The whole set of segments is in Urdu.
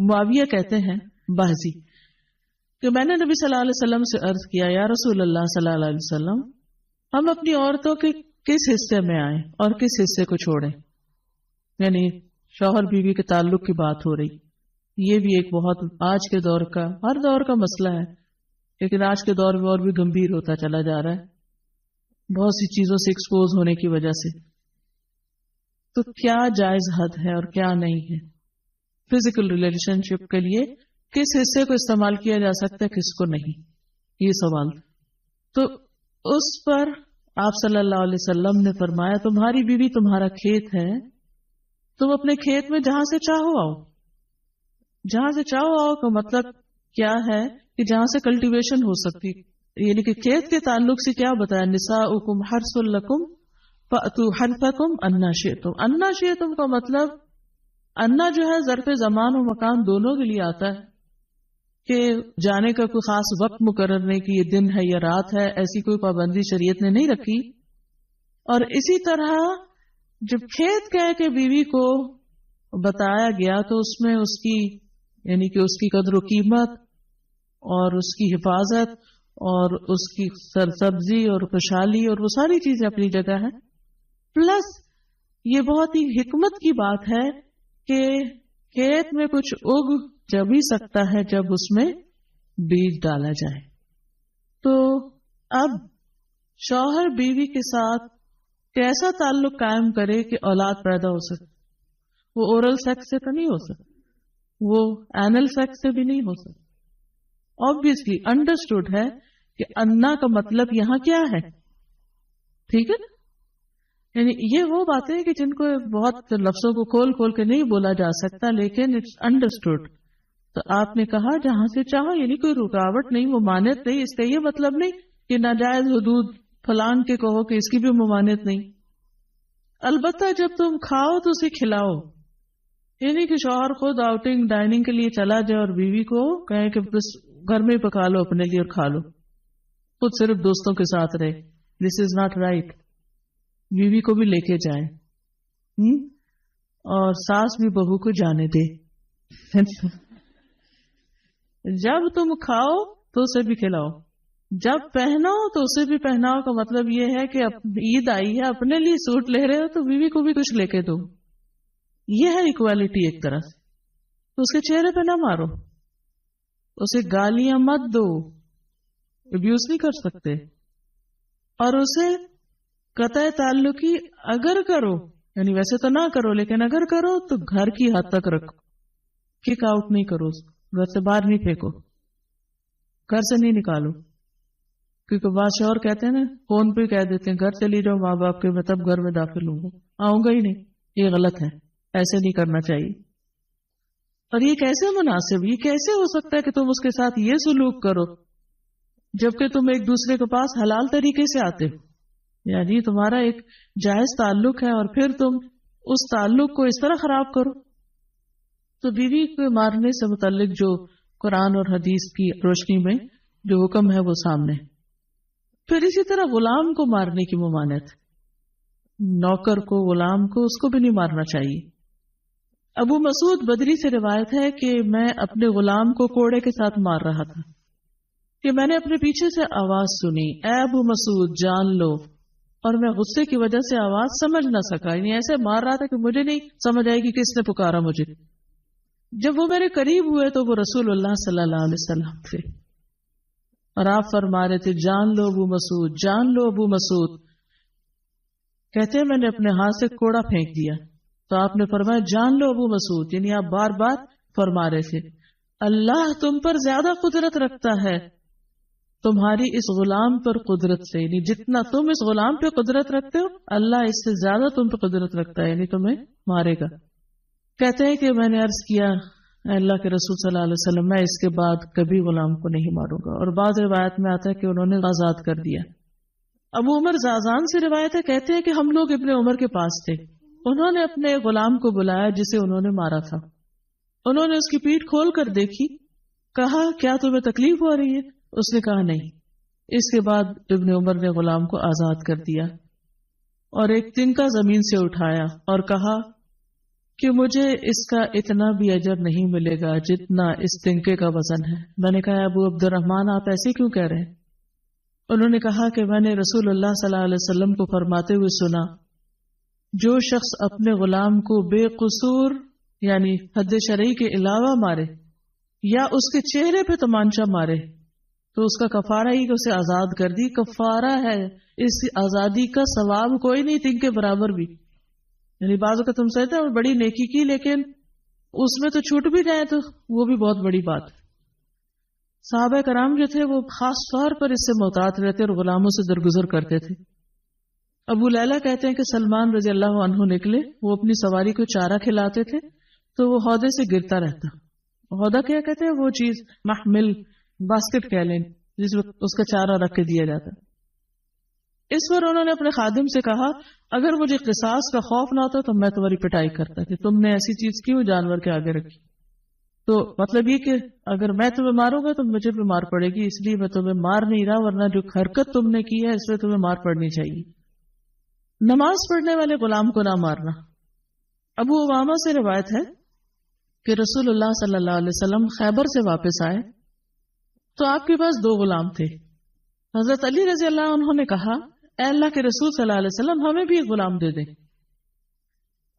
معاویہ کہتے ہیں باہزی کہ میں نے نبی صلی اللہ علیہ وسلم سے عرض کیا یا رسول اللہ صلی اللہ علیہ وسلم ہم اپنی عورتوں کے کس حصے میں آئیں اور کس حصے کو چھوڑیں. یعنی شوہر بیوی کے تعلق کی بات ہو رہی. یہ بھی ایک بہت آج کے دور کا ہر دور کا مسئلہ ہے لیکن آج کے دور میں اور بھی گمبھیر ہوتا چلا جا رہا ہے بہت سی چیزوں سے ایکسپوز ہونے کی وجہ سے. تو کیا جائز حد ہے اور کیا نہیں ہے فزیکل ریلیشن شپ کے لیے, کس حصے کو استعمال کیا جا سکتا ہے کس کو نہیں, یہ سوال. تو اس پر آپ صلی اللہ علیہ وسلم نے فرمایا تمہاری بیوی تمہارا کھیت ہے, تم اپنے کھیت میں جہاں سے چاہو آؤ. جہاں سے چاہو آؤ کا مطلب کیا ہے کہ جہاں سے کلٹیویشن ہو سکتی, یعنی کہ کھیت کے تعلق سے کیا بتایا نساؤکم حرث لکم فأتوا حرثکم انا شئتم. انا شئتم کا مطلب انا جو ہے ظرف زمان و مکان دونوں کے لیے آتا ہے کہ جانے کا کوئی خاص وقت مقرر نہیں کہ یہ دن ہے یا رات ہے, ایسی کوئی پابندی شریعت نے نہیں رکھی. اور اسی طرح جب کھیت کہہ کے بیوی کو بتایا گیا تو اس میں اس کی یعنی کہ اس کی قدر و قیمت اور اس کی حفاظت اور اس کی سرسبزی اور خوشحالی اور وہ ساری چیزیں اپنی جگہ ہے. پلس یہ بہت ہی حکمت کی بات ہے کہ کھیت میں کچھ اگ جب ہی سکتا ہے جب اس میں بیج ڈالا جائے. تو اب شوہر بیوی کے ساتھ کیسا تعلق قائم کرے کہ اولاد پیدا ہو سکے. وہ اورل سیکس سے تو نہیں ہو سکتا, وہ اینل سیکس سے بھی نہیں ہو سکتا. obviously انڈرسٹوڈ ہے کہ انا کا مطلب یہاں کیا ہے, ٹھیک ہے نا. یعنی یہ وہ باتیں کہ جن کو بہت لفظوں کو کھول کھول کے نہیں بولا جا سکتا لیکن اٹس انڈرسٹوڈ. تو آپ نے کہا جہاں سے چاہو, یعنی کوئی رکاوٹ نہیں, ممانعت نہیں. اس کا یہ مطلب نہیں کہ ناجائز حدود فلان کے کہو کہ اس کی بھی ممانعت نہیں. البتہ جب تم کھاؤ تو اسے کھلاؤ, یعنی کہ شوہر خود آؤٹنگ ڈائننگ کے لیے چلا جائے اور بیوی کو کہے کہ بس گھر میں ہی پکا لو اپنے لیے اور کھا لو, خود صرف دوستوں کے ساتھ رہے. دس از ناٹ رائٹ. بیوی کو بھی لے کے جائیں اور ساس بھی بہو کو جانے دے. جب تم کھاؤ تو اسے بھی کھلاؤ, جب پہناؤ تو اسے بھی پہناؤ. کا مطلب یہ ہے کہ عید آئی ہے اپنے لیے سوٹ لے رہے ہو تو بیوی کو بھی کچھ لے کے دو. یہ ہے ایکوالٹی ایک طرح سے. تو اس کے چہرے پہ نہ مارو, اسے گالیاں مت دو, ابیوز نہیں کر سکتے. اور اسے قطع تعلقی اگر کرو, یعنی ویسے تو نہ کرو لیکن اگر کرو تو گھر کی حد تک رکھو, کک آؤٹ نہیں کرو, گھر سے باہر نہیں پھینکو, گھر سے نہیں نکالو. کیونکہ بادشاہ اور کہتے ہیں نا, فون پہ کہہ دیتے ہیں گھر چلی جاؤ ماں باپ کے, میں تب گھر میں داخل ہوں گا, آؤں گا ہی نہیں. یہ غلط ہے, ایسے نہیں کرنا چاہیے. اور یہ کیسے مناسب, یہ کیسے ہو سکتا ہے کہ تم اس کے ساتھ یہ سلوک کرو جبکہ تم ایک دوسرے کے پاس حلال طریقے سے آتے ہو. یعنی تمہارا ایک جائز تعلق ہے اور پھر تم اس تعلق کو اس طرح خراب کرو. تو بیوی کو مارنے سے متعلق جو قرآن اور حدیث کی روشنی میں جو حکم ہے وہ سامنے. پھر اسی طرح غلام کو مارنے کی ممانعت, نوکر کو, غلام کو, اس کو بھی نہیں مارنا چاہیے. ابو مسعود بدری سے روایت ہے کہ میں اپنے غلام کو کوڑے کے ساتھ مار رہا تھا کہ میں نے اپنے پیچھے سے آواز سنی, اے ابو مسعود جان لو, اور میں غصے کی وجہ سے آواز سمجھ نہ سکا. یعنی ایسے مار رہا تھا کہ مجھے نہیں سمجھ آئے گی کس نے پکارا مجھے. جب وہ میرے قریب ہوئے تو وہ رسول اللہ صلی اللہ علیہ وسلم تھے اور آپ فرما رہے تھے جان لو ابو مسعود, جان لو ابو مسعود. کہتے ہیں میں نے اپنے ہاتھ سے کوڑا پھینک دیا تو آپ نے فرمایا جان لو ابو مسعود, یعنی آپ بار بار فرما رہے تھے اللہ تم پر زیادہ قدرت رکھتا ہے تمہاری اس غلام پر قدرت سے, یعنی جتنا تم اس غلام پہ قدرت رکھتے ہو اللہ اس سے زیادہ تم پہ قدرت رکھتا ہے, یعنی تمہیں مارے گا. کہتے ہیں کہ میں نے عرض کیا اللہ کے رسول صلی اللہ علیہ وسلم میں اس کے بعد کبھی غلام کو نہیں ماروں گا. اور بعض روایت میں آتا ہے کہ انہوں نے آزاد کر دیا. ابو عمر زازان سے روایت ہے, کہتے ہیں کہ ہم لوگ ابن عمر کے پاس تھے, انہوں نے اپنے غلام کو بلایا جسے انہوں نے مارا تھا. انہوں نے اس کی پیٹھ کھول کر دیکھی, کہا کیا تمہیں تکلیف ہو رہی ہے؟ اس نے کہا نہیں. اس کے بعد ابن عمر نے غلام کو آزاد کر دیا اور ایک تنکا زمین سے اٹھایا اور کہا کہ مجھے اس کا اتنا بھی اجر نہیں ملے گا جتنا اس تنکے کا وزن ہے۔ میں نے کہا ابو عبد الرحمن آپ ایسے کیوں کہہ رہے ہیں؟ انہوں نے کہا کہ میں نے رسول اللہ صلی اللہ علیہ وسلم کو فرماتے ہوئے سنا، جو شخص اپنے غلام کو بے قصور یعنی حد شرعی کے علاوہ مارے یا اس کے چہرے پہ تمانچہ مارے تو اس کا کفارہ ہی کہ اسے آزاد کر دی، کفارہ ہے، اس آزادی کا ثواب کوئی نہیں تنگ کے برابر بھی۔ یعنی بعض اوقات تم سمجھتے ہیں بڑی نیکی کی لیکن اس میں تو چھوٹ بھی جائے تو وہ بھی بہت بڑی بات ہے۔ صحابہ کرام جو تھے وہ خاص طور پر اس سے محتاط رہتے اور غلاموں سے درگزر کرتے تھے۔ ابو لیلہ کہتے ہیں کہ سلمان رضی اللہ عنہ نکلے، وہ اپنی سواری کو چارہ کھلاتے تھے تو وہ ہودے سے گرتا رہتا۔ ہودہ کیا کہتے ہیں؟ وہ چیز محمل باسکٹ کہہ لیں جس میں اس کا چارہ رکھ کے دیا جاتا۔ اس پر انہوں نے اپنے خادم سے کہا اگر مجھے قصاص کا خوف نہ ہوتا تو میں تمہاری پٹائی کرتا کہ تم نے ایسی چیز کیوں جانور کے آگے رکھی۔ تو مطلب یہ کہ اگر میں تمہیں ماروں گا تو مجھے بھی مار پڑے گی، اس لیے میں تمہیں مار نہیں رہا، ورنہ جو حرکت تم نے کی ہے اس میں تمہیں مار پڑنی چاہیے۔ نماز پڑھنے والے غلام کو نہ مارنا۔ ابو امامہ سے روایت ہے کہ رسول اللہ صلی اللہ علیہ وسلم خیبر سے واپس آئے تو آپ کے پاس 2 غلام تھے۔ حضرت علی رضی اللہ عنہ نے کہا اے اللہ کے رسول صلی اللہ علیہ وسلم ہمیں بھی ایک غلام دے دیں۔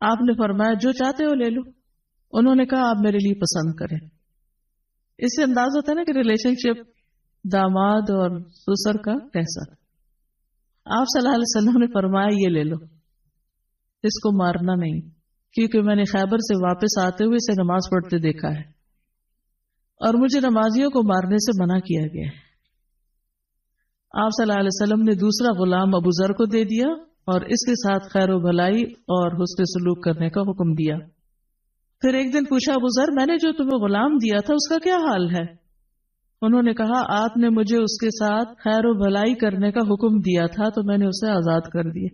آپ نے فرمایا جو چاہتے ہو لے لو۔ انہوں نے کہا آپ میرے لیے پسند کریں۔ اس سے انداز ہوتا ہے نا کہ ریلیشن شپ داماد اور سسر کا کیسا۔ آپ صلی اللہ علیہ وسلم نے فرمایا یہ لے لو، اس کو مارنا نہیں، کیونکہ میں نے خیبر سے واپس آتے ہوئے اسے نماز پڑھتے دیکھا ہے اور مجھے نمازیوں کو مارنے سے منع کیا گیا ہے۔ آپ صلی اللہ علیہ وسلم نے دوسرا غلام ابو ذر کو دے دیا اور اس کے ساتھ خیر و بھلائی اور حسن سلوک کرنے کا حکم دیا۔ پھر ایک دن پوچھا ابو ذر میں نے جو تمہیں غلام دیا تھا اس کا کیا حال ہے؟ انہوں نے کہا آپ نے مجھے اس کے ساتھ خیر و بھلائی کرنے کا حکم دیا تھا تو میں نے اسے آزاد کر دیا۔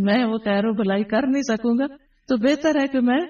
میں وہ خیر و بھلائی کر نہیں سکوں گا تو بہتر ہے کہ میں